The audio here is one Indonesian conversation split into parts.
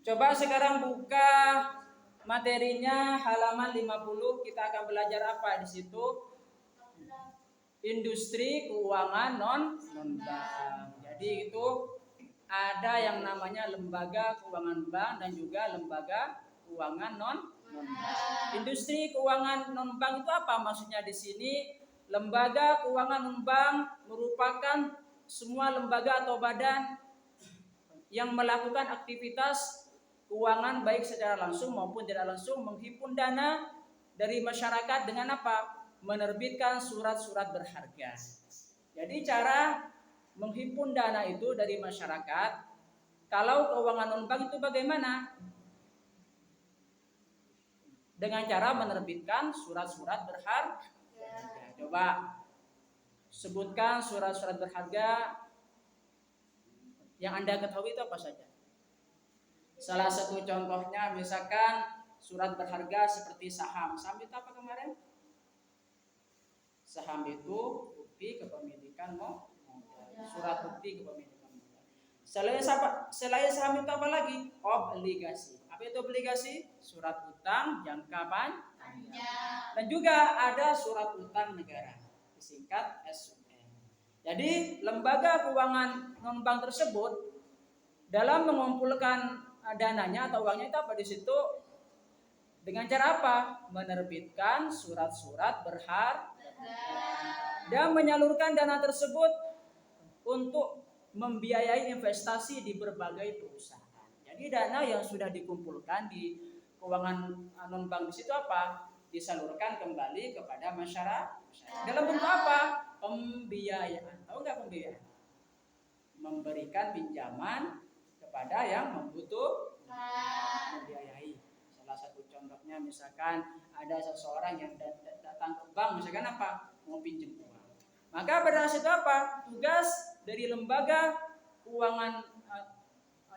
Coba sekarang buka materinya halaman 50, kita akan belajar apa di situ? Industri keuangan non-bank. Jadi itu ada yang namanya lembaga keuangan bank dan juga lembaga keuangan non-bank. Industri keuangan non-bank itu apa maksudnya di sini? Lembaga keuangan non-bank merupakan semua lembaga atau badan yang melakukan aktivitas keuangan baik secara langsung maupun tidak langsung menghimpun dana dari masyarakat dengan apa? Menerbitkan surat-surat berharga. Jadi cara menghimpun dana itu dari masyarakat, kalau keuangan non-bank itu bagaimana? Dengan cara menerbitkan surat-surat berharga. Coba sebutkan surat-surat berharga yang Anda ketahui itu apa saja. Salah satu contohnya misalkan surat berharga seperti saham. Saham itu apa kemarin? Saham itu bukti kepemilikan modal. Surat bukti kepemilikan modal. Selain saham itu apa lagi? Obligasi. Apa itu obligasi? Surat utang jangka panjang. Dan juga ada surat utang negara, disingkat SUN. Jadi lembaga keuangan non-bank tersebut dalam mengumpulkan dananya atau uangnya itu apa di situ? Dengan cara apa? Menerbitkan surat-surat berharga dan menyalurkan dana tersebut untuk membiayai investasi di berbagai perusahaan. Jadi dana yang sudah dikumpulkan di keuangan non-bank di situ apa? Disalurkan kembali kepada masyarakat. Dalam bentuk apa? Pembiayaan. Tahu nggak pembiayaan? Memberikan pinjaman kepada yang membutuhkan, membiayai. Salah satu contohnya misalkan ada seseorang yang datang ke bank, misalkan apa? Mau pinjam uang. Maka pada saat itu apa? Tugas dari lembaga keuangan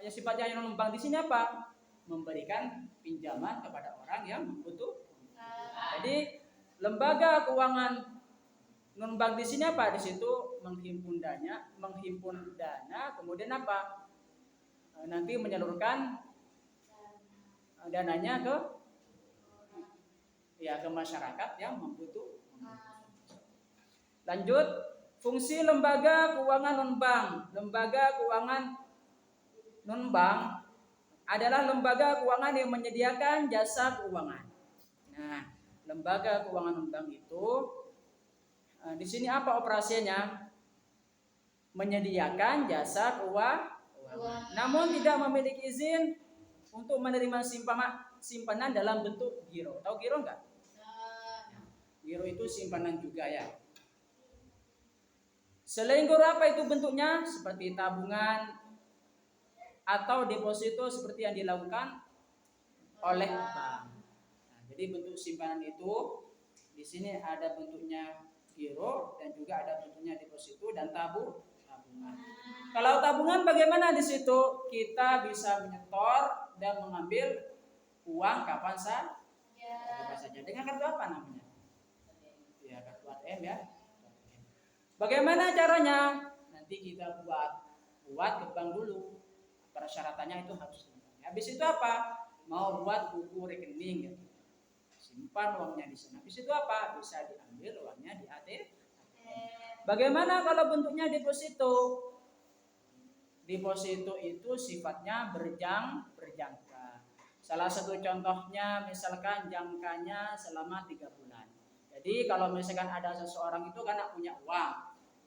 yang sifatnya non-bank di sini apa? Memberikan pinjaman kepada orang yang membutuhkan. Jadi lembaga keuangan non-bank di sini apa? Di situ menghimpun dana, kemudian apa? Nanti menyalurkan dananya ke masyarakat yang membutuhkan. Lanjut, fungsi lembaga keuangan non-bank. Lembaga keuangan non-bank adalah lembaga keuangan yang menyediakan jasa keuangan. Nah, lembaga keuangan non-bank itu di sini apa operasinya? Menyediakan jasa keuangan, namun tidak memiliki izin untuk menerima simpanan dalam bentuk giro. Tahu giro enggak? Giro itu simpanan juga ya. Selain giro apa itu bentuknya? Seperti tabungan atau deposito seperti yang dilakukan oleh bank. Nah, jadi bentuk simpanan itu di sini ada bentuknya giro dan juga ada bentuknya deposito dan tabungan. Kalau tabungan bagaimana di situ? Kita bisa menyetor dan mengambil uang kapan saja. Dengan kartu apa namanya? Ya, kartu ATM ya. Bagaimana caranya? Nanti kita buat ke bank dulu. Persyaratannya itu harus. Habis itu apa? Mau buat buku rekening ya. Simpan uangnya di sana. Habis itu apa? Bisa diambil uangnya di ATM. Bagaimana kalau bentuknya deposito? Deposito itu sifatnya berjangka. Salah satu contohnya misalkan jangkanya selama 3 bulan. Jadi kalau misalkan ada seseorang itu kan punya uang,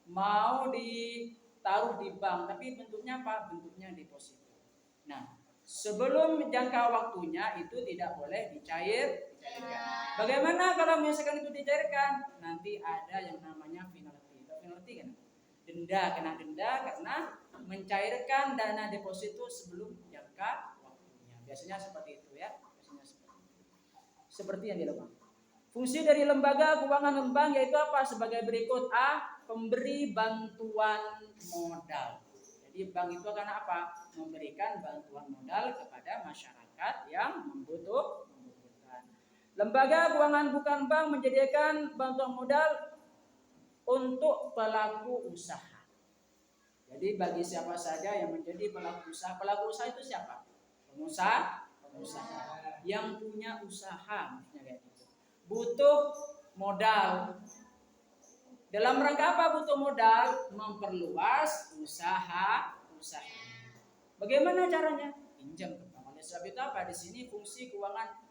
mau ditaruh di bank, tapi bentuknya apa? Bentuknya deposito. Nah, sebelum jangka waktunya itu tidak boleh dicairkan. Bagaimana kalau misalkan itu dicairkan? Nanti ada yang namanya penalti kan? Kena denda karena mencairkan dana deposito sebelum jangka waktunya. Biasanya seperti itu ya. Seperti yang dilakukan. Fungsi dari lembaga keuangan non-bank yaitu apa? Sebagai berikut. A. Pemberi bantuan modal. Jadi bank itu akan apa? Memberikan bantuan modal kepada masyarakat yang membutuhkan. Lembaga keuangan bukan bank menyediakan bantuan modal untuk pelaku usaha. Jadi bagi siapa saja yang menjadi pelaku usaha itu siapa? pengusaha yang punya usaha, maksudnya kayak gitu. Butuh modal. Dalam rangka apa butuh modal? Memperluas usaha. Bagaimana caranya? Pinjam ke bank. Oleh sebab itu apa? Di sini fungsi keuangan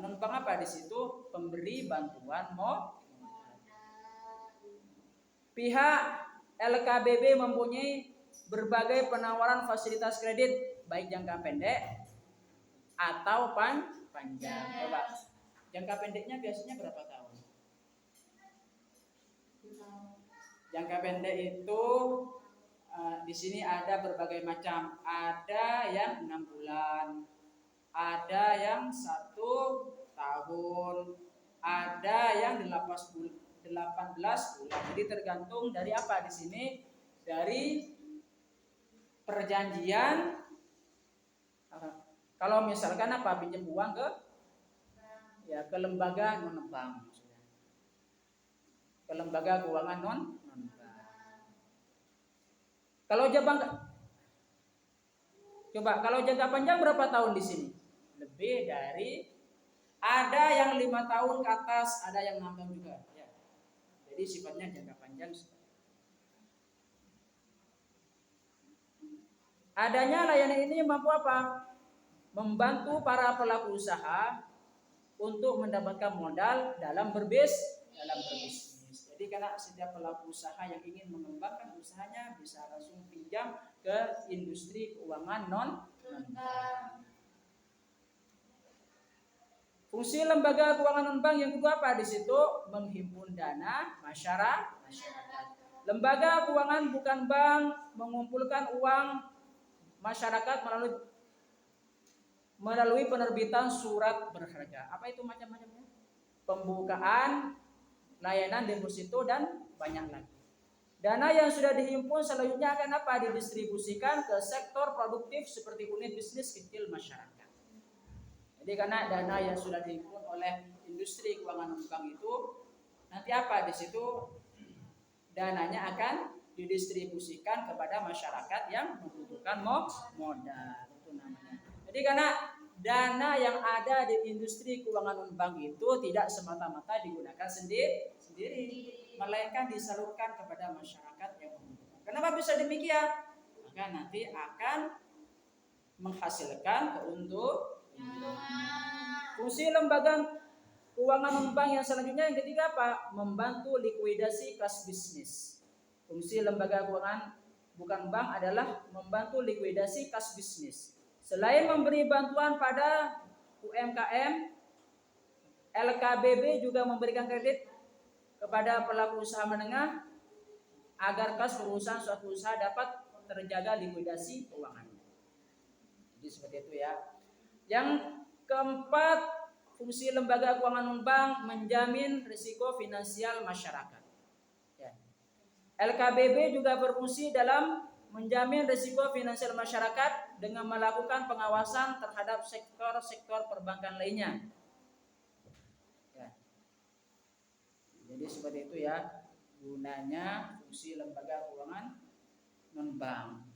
non-bank apa di situ? Pemberi bantuan modal. Pihak LKBB mempunyai berbagai penawaran fasilitas kredit baik jangka pendek atau panjang. Coba jangka pendeknya biasanya berapa tahun? Jangka pendek itu di sini ada berbagai macam. Ada yang 6 bulan, ada yang 1 tahun, ada yang 18 bulan. Jadi tergantung dari apa di sini? Dari perjanjian. Kalau misalkan apa pinjam uang ke lembaga non bank, ke lembaga keuangan non bank. Kalau kalau jangka panjang berapa tahun di sini? Lebih dari, ada yang 5 tahun ke atas, ada yang 6 tahun juga. Ya. Jadi sifatnya jangka panjang. Adanya layanan ini mampu apa? Membantu para pelaku usaha untuk mendapatkan modal dalam berbisnis. Jadi karena setiap pelaku usaha yang ingin mengembangkan usahanya bisa langsung pinjam ke industri keuangan non-bank. Fungsi lembaga keuangan non-bank yang kedua apa di situ? Menghimpun dana masyarakat. Lembaga keuangan bukan bank mengumpulkan uang masyarakat melalui penerbitan surat berharga. Apa itu macam-macamnya? Pembukaan, layanan deposito, dan banyak lagi. Dana yang sudah dihimpun selanjutnya akan apa? Didistribusikan ke sektor produktif seperti unit bisnis kecil masyarakat. Jadi karena dana yang sudah dihimpun oleh industri keuangan non-bank itu nanti apa di situ? Dananya akan didistribusikan kepada masyarakat yang membutuhkan modal, itu namanya. Jadi karena dana yang ada di industri keuangan non-bank itu tidak semata-mata digunakan sendiri, melainkan disalurkan kepada masyarakat yang membutuhkan. Kenapa bisa demikian? Maka nanti akan menghasilkan keuntungan. Fungsi lembaga keuangan non-bank yang selanjutnya yang ketiga apa? Membantu likuidasi kas bisnis. Fungsi lembaga keuangan bukan bank adalah membantu likuidasi kas bisnis. Selain memberi bantuan pada UMKM, LKBB juga memberikan kredit kepada pelaku usaha menengah agar kas perusahaan suatu usaha dapat terjaga likuidasi keuangannya. Jadi seperti itu ya. Yang keempat, fungsi lembaga keuangan non-bank menjamin risiko finansial masyarakat. LKBB juga berfungsi dalam menjamin risiko finansial masyarakat dengan melakukan pengawasan terhadap sektor-sektor perbankan lainnya. Ya. Jadi seperti itu ya gunanya fungsi lembaga keuangan non-bank.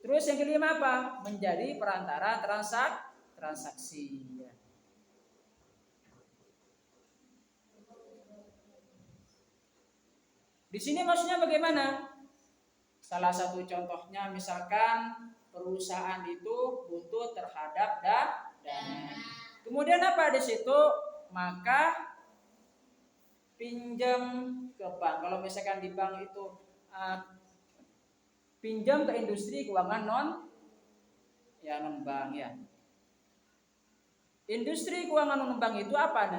Terus yang kelima apa? Menjadi perantara transaksi. Ya. Di sini maksudnya bagaimana? Salah satu contohnya misalkan perusahaan itu butuh terhadap dana. Kemudian apa di situ? Maka pinjam ke bank. Kalau misalkan di bank itu pinjam ke industri keuangan non-bank ya. Industri keuangan non-bank itu apa?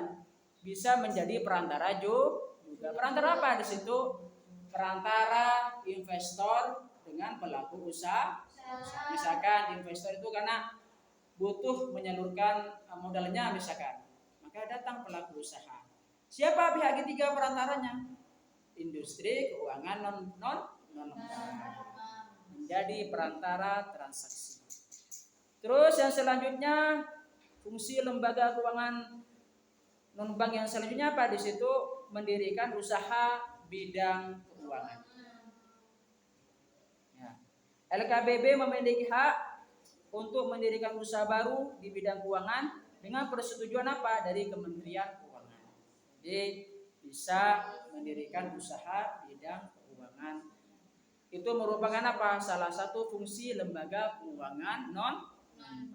Bisa menjadi perantara juga. Perantara apa di situ? Perantara investor dengan pelaku usaha. Misalkan investor itu karena butuh menyalurkan modalnya misalkan, maka datang pelaku usaha. Siapa pihak ketiga perantaranya? Industri keuangan non-bank menjadi perantara transaksi. Terus yang selanjutnya fungsi lembaga keuangan non-bank yang selanjutnya apa di situ? Mendirikan usaha bidang keuangan. Ya. LKBB memiliki hak untuk mendirikan usaha baru di bidang keuangan dengan persetujuan apa? Dari Kementerian Keuangan. Jadi bisa mendirikan usaha bidang keuangan. Itu merupakan apa? Salah satu fungsi lembaga keuangan non bank.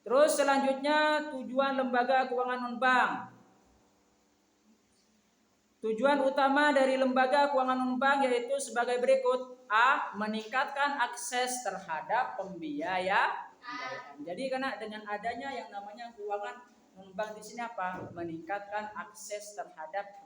Terus selanjutnya tujuan lembaga keuangan non bank. Tujuan utama dari lembaga keuangan non-bank yaitu sebagai berikut. A. Meningkatkan akses terhadap pembiayaan. Jadi karena dengan adanya yang namanya keuangan non-bank di sini apa? Meningkatkan akses terhadap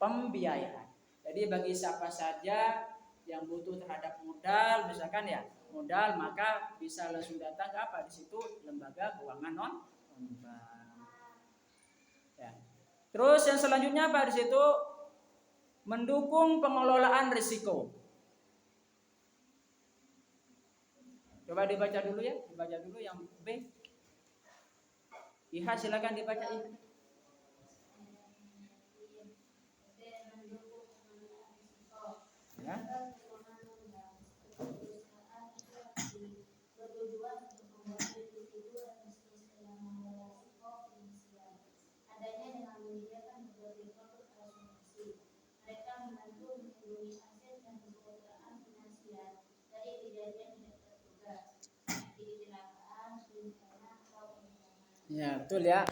pembiayaan. Jadi bagi siapa saja yang butuh terhadap modal, misalkan ya modal, maka bisa langsung datang ke apa? Di situ lembaga keuangan non-bank. Ya. Terus yang selanjutnya apa di situ? Mendukung pengelolaan risiko. Coba dibaca dulu ya, dibaca dulu yang B. Iha silakan dibaca Iha. Ya. Ya, betul ya.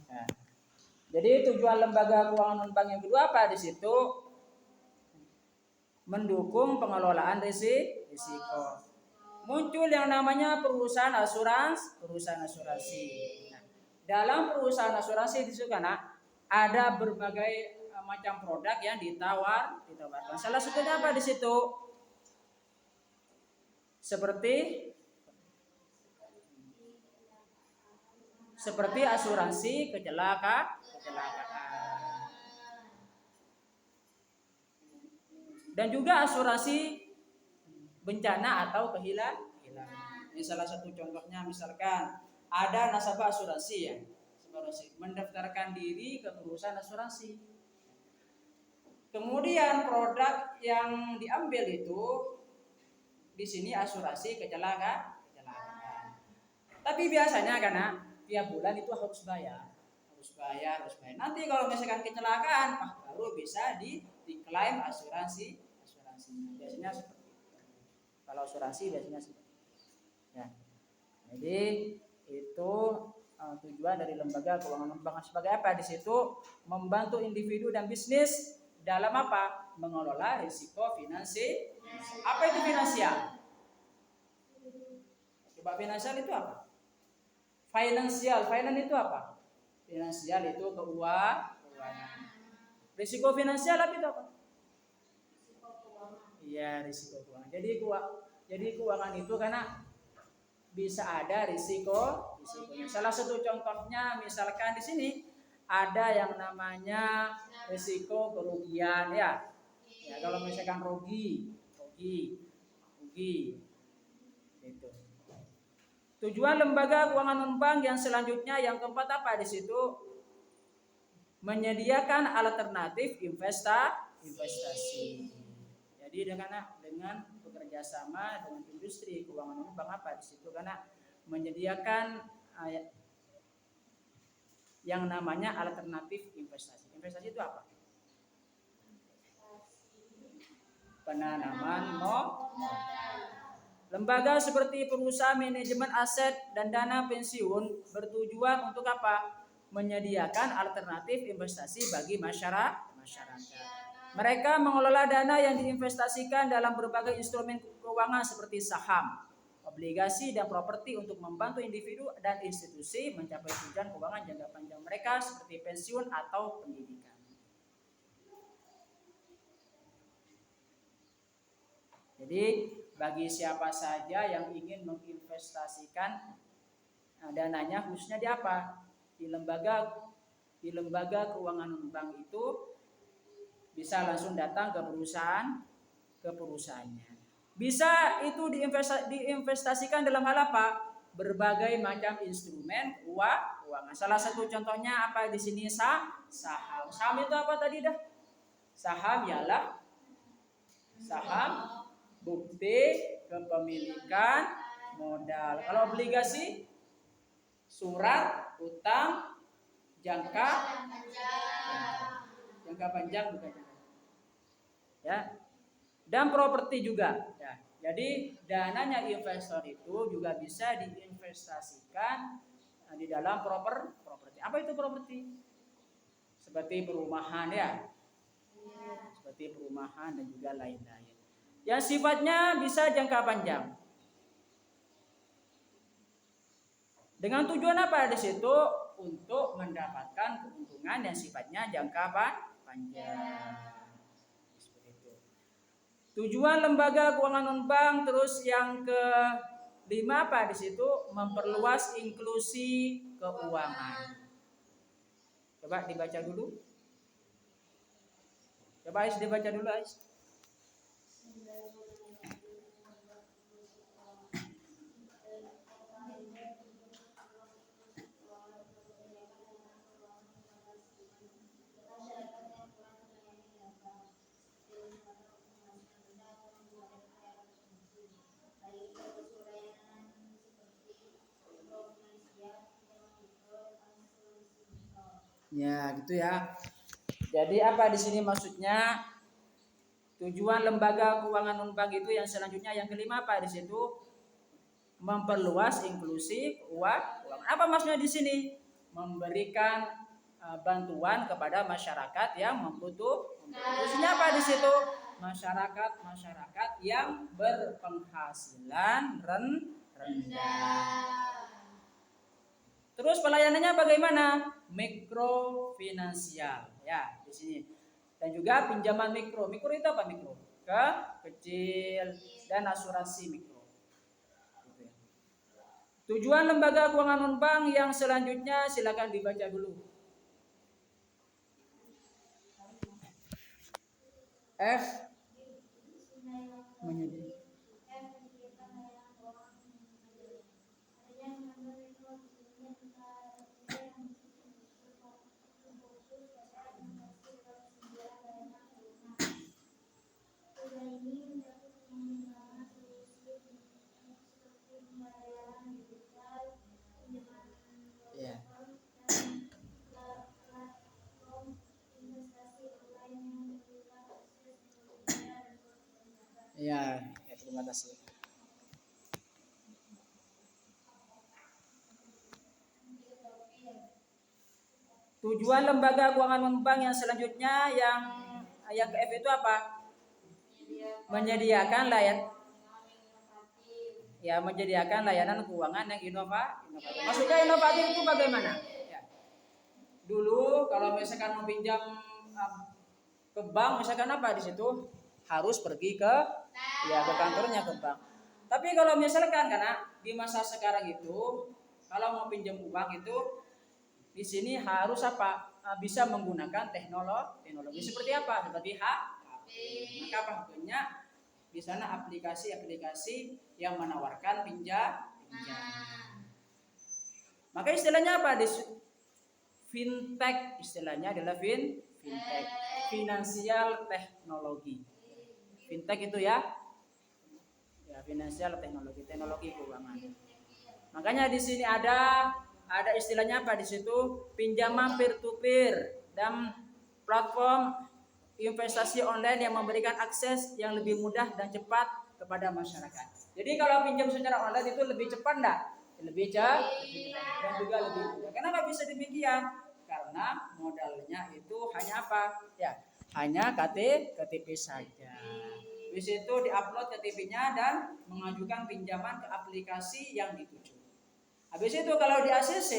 Nah, jadi tujuan lembaga keuangan non-bank yang kedua apa di situ? Mendukung pengelolaan risiko. Muncul yang namanya perusahaan asuransi. Nah, dalam perusahaan asuransi di situ karena ada berbagai macam produk yang ditawarkan. Salah satunya apa di situ? Seperti asuransi kecelakaan dan juga asuransi bencana atau kehilangan. Ini salah satu contohnya, misalkan ada nasabah asuransi ya, mendaftarkan diri ke perusahaan asuransi. Kemudian produk yang diambil itu di sini asuransi kecelakaan. Tapi biasanya karena tiap bulan itu harus bayar. Nanti kalau misalkan kecelakaan, baru bisa diklaim asuransi. Biasanya seperti itu. Kalau asuransi biasanya seperti itu. Ya. Jadi itu tujuan dari lembaga keuangan non-bank sebagai apa? Di situ membantu individu dan bisnis dalam apa? Mengelola risiko finansial. Apa itu finansial? Coba finansial itu apa? Finance itu apa? Finansial itu keuangan. Risiko finansial itu apa? Iya, risiko keuangan. Jadi keuangan itu karena bisa ada risikonya. Salah satu contohnya misalkan di sini ada yang namanya risiko kerugian ya. Ya kalau misalkan rugi. Itu. Tujuan lembaga keuangan non-bank yang selanjutnya yang keempat apa di situ? Menyediakan alternatif investasi. Jadi dengan bekerja sama dengan industri keuangan non-bank apa di situ karena menyediakan yang namanya alternatif investasi. Investasi itu apa? Penanaman modal. Lembaga seperti perusahaan manajemen aset dan dana pensiun bertujuan untuk apa? Menyediakan alternatif investasi bagi masyarakat. Mereka mengelola dana yang diinvestasikan dalam berbagai instrumen keuangan seperti saham, obligasi, dan properti untuk membantu individu dan institusi mencapai tujuan keuangan jangka panjang mereka seperti pensiun atau pendidikan. Jadi bagi siapa saja yang ingin menginvestasikan dananya khususnya di apa? Di lembaga keuangan non-bank itu bisa langsung datang ke perusahaannya. Bisa itu diinvestasikan dalam hal apa? Berbagai macam instrumen keuangan. keuangan. Salah satu contohnya apa di sini? Saham. Saham itu apa tadi dah? Saham ialah saham bukti kepemilikan modal. Kalau obligasi surat utang jangka panjang bukan ya. Dan properti juga ya. Jadi dananya investor itu juga bisa diinvestasikan di dalam properti. Apa itu properti? Seperti perumahan ya. Seperti perumahan dan juga lain-lain. Yang sifatnya bisa jangka panjang. Dengan tujuan apa di situ? Untuk mendapatkan keuntungan yang sifatnya jangka panjang. Tujuan lembaga keuangan non-bank, terus yang kelima apa di situ? Memperluas inklusi keuangan. Coba dibaca dulu. Coba Ais dibaca dulu Ais. Ya, gitu ya. Jadi apa di sini maksudnya? Tujuan lembaga keuangan non-bank itu yang selanjutnya yang kelima apa di situ? Memperluas inklusi keuangan. Apa maksudnya di sini? Memberikan bantuan kepada masyarakat yang membutuhkan. Maksudnya apa di situ? Masyarakat yang berpenghasilan rendah. Terus pelayanannya bagaimana? Mikrofinansial ya di sini. Dan juga pinjaman mikro. Mikro itu apa mikro? Kecil dan asuransi mikro. Tujuan lembaga keuangan non-bank yang selanjutnya silakan dibaca dulu. F menyediakan. Ya, terima kasih. Tujuan lembaga keuangan non-bank yang selanjutnya yang ke F itu apa? Menyediakan layanan keuangan yang inovatif. Maksudnya inovatif itu bagaimana? Ya. Dulu kalau misalkan mau pinjam ke bank, misalkan apa di situ harus pergi ke kantornya ke bank. Tapi kalau misalkan karena di masa sekarang itu kalau mau pinjam uang itu di sini harus apa? Bisa menggunakan teknologi seperti apa? Seperti HP. Maka pakainya di sana aplikasi-aplikasi yang menawarkan pinjam. Maka istilahnya apa? Fintech istilahnya adalah fintech, finansial teknologi. Fintech itu ya finansial teknologi keuangan. Makanya di sini ada istilahnya apa di situ? Pinjaman peer to peer dan platform investasi online yang memberikan akses yang lebih mudah dan cepat kepada masyarakat. Jadi kalau pinjam secara online itu lebih cepat enggak? Lebih cepat dan juga lebih mudah. Kenapa bisa demikian? Karena modalnya itu hanya apa? Ya, hanya KTP saja. Di situ diupload KTP-nya dan mengajukan pinjaman ke aplikasi yang dituju. Habis itu kalau di ACC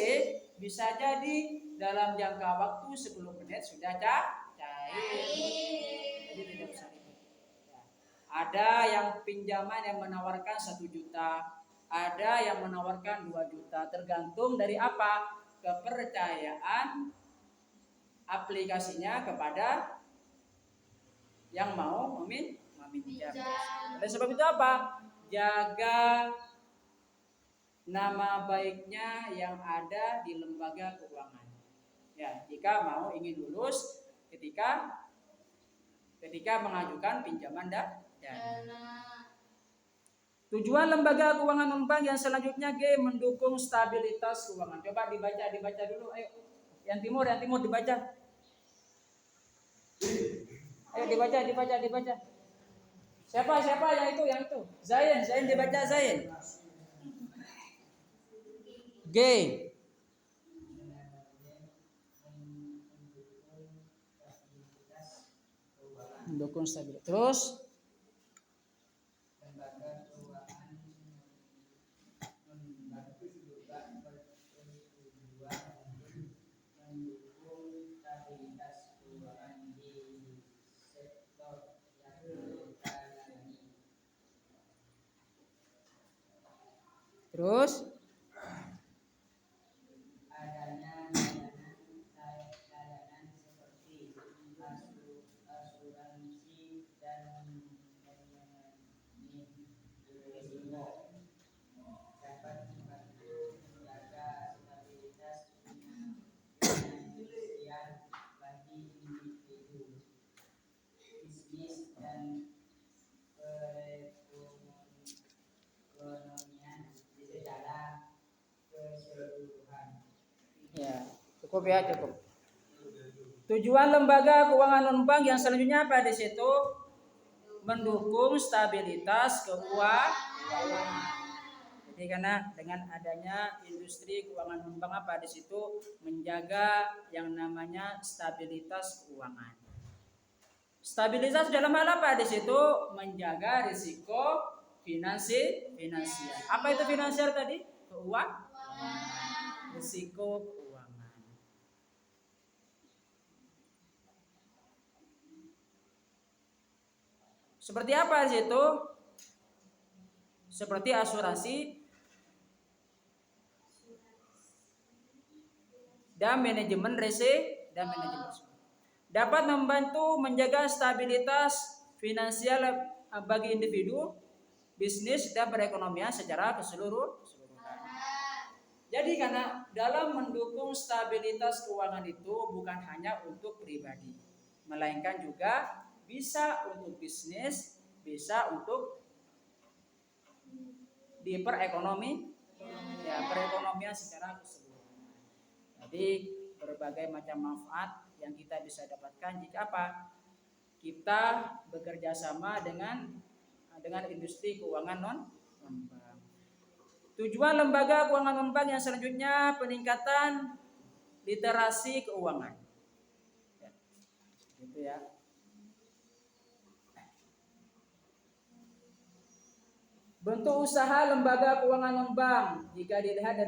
bisa jadi dalam jangka waktu 10 menit sudah cair. Jadi tidak usah ribet. Ya. Ada yang pinjaman yang menawarkan 1 juta, ada yang menawarkan 2 juta, tergantung dari apa? Kepercayaan aplikasinya kepada yang mau meminjam. 3. Oleh sebab itu apa? Jaga nama baiknya yang ada di lembaga keuangan. Ya, jika mau ingin lulus ketika mengajukan pinjaman dana. Tujuan lembaga keuangan non-bank yang selanjutnya G, mendukung stabilitas keuangan. Coba dibaca dulu. Ayo, yang timur dibaca. Ayo dibaca. Siapa yang itu? Zain dibaca Zain. G. Mendukung stabilitas. Terus adanya layanan seperti asuransi dan risiko dapat membantu menjaga stabilitas finansial bagi individu, bisnis dan perekonomian secara keseluruhan. Ya, cukup. Tujuan lembaga keuangan non-bank yang selanjutnya apa di situ? Mendukung stabilitas keuangan. Jadi karena dengan adanya industri keuangan non-bank apa di situ menjaga yang namanya stabilitas keuangan. Stabilitas dalam hal apa di situ? Menjaga risiko finansial. Apa itu finansial tadi? Keuangan. Risiko keuangan. Seperti apa di situ? Seperti asuransi dan manajemen risiko dapat membantu menjaga stabilitas finansial bagi individu, bisnis dan perekonomian secara keseluruhan. Jadi karena dalam mendukung stabilitas keuangan itu bukan hanya untuk pribadi, melainkan juga bisa untuk bisnis, bisa untuk di perekonomian secara keseluruhan. Jadi berbagai macam manfaat yang kita bisa dapatkan jika apa? Kita bekerja sama dengan industri keuangan non-bank. Tujuan lembaga keuangan non-bank yang selanjutnya peningkatan literasi keuangan. Ya, gitu ya. Bentuk usaha lembaga keuangan non-bank jika dilihat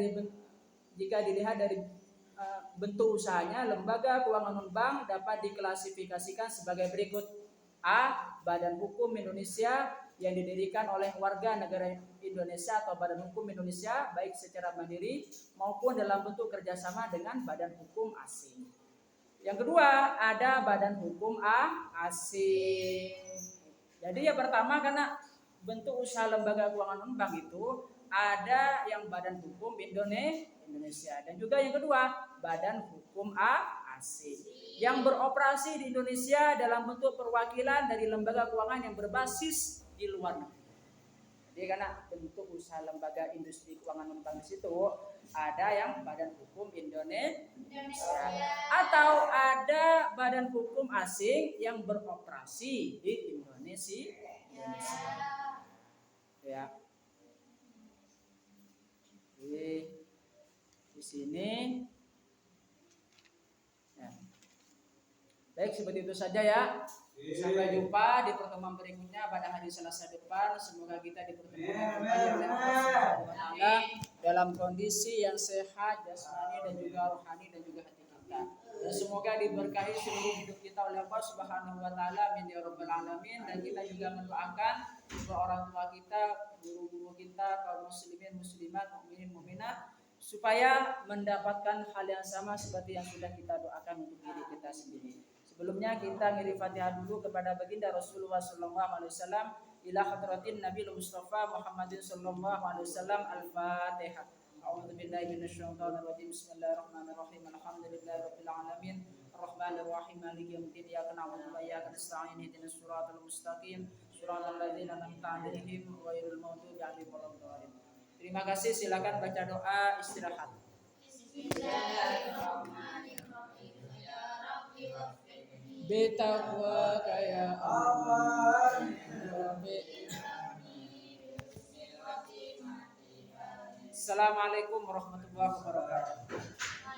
dari bentuk usahanya, lembaga keuangan non-bank dapat diklasifikasikan sebagai berikut. A. Badan Hukum Indonesia yang didirikan oleh warga negara Indonesia atau badan hukum Indonesia baik secara mandiri maupun dalam bentuk kerjasama dengan badan hukum asing. Yang kedua, ada badan hukum asing. Jadi yang pertama, karena bentuk usaha lembaga keuangan non-bank itu ada yang badan hukum Indonesia dan juga yang kedua badan hukum asing yang beroperasi di Indonesia dalam bentuk perwakilan dari lembaga keuangan yang berbasis di luar negeri. Jadi karena bentuk usaha lembaga industri keuangan non-bank di situ ada yang badan hukum Indonesia atau ada badan hukum asing yang beroperasi di Indonesia. Ya. Di sini. Ya. Baik, seperti itu saja ya. Sampai jumpa di pertemuan berikutnya pada hari Selasa depan. Semoga kita dipertemukan oleh Allah dalam kondisi yang sehat jasmani dan juga rohani dan juga hati kita. Dan semoga diberkahi seluruh hidup kita oleh Allah Subhanahu wa taala, amin ya rabbal alamin. Dan kita juga mendoakan kedua orang tua kita, guru-guru kita, kaum muslimin, muslimat, mukminin, mukminat supaya mendapatkan hal yang sama seperti yang sudah kita doakan untuk diri kita sendiri. Sebelumnya kita ngirim Fatihah dulu kepada baginda Rasulullah SAW. ila hadratin Nabi Mustafa Muhammadin sallallahu alaihi wasallam. Al-Fatihah. A'udzu billahi minasyaitonir rajim. Bismillahirrahmanirrahim. Alhamdulillahi rabbil alamin. Arrahmanir rahim. Maliki yaumiddin. Iyyaka na'budu wa iyyaka nasta'in. Ihdinas siratal mustaqim. Shiratal ladzina an'amta 'alaihim ghairil maghdubi 'alaihim waladdallin. Terima kasih, silakan baca doa istirahat. Bismillahirrahmanirrahim. Ya Rabbi waffaqni bitaqwa ya Allah. Assalamualaikum warahmatullahi wabarakatuh.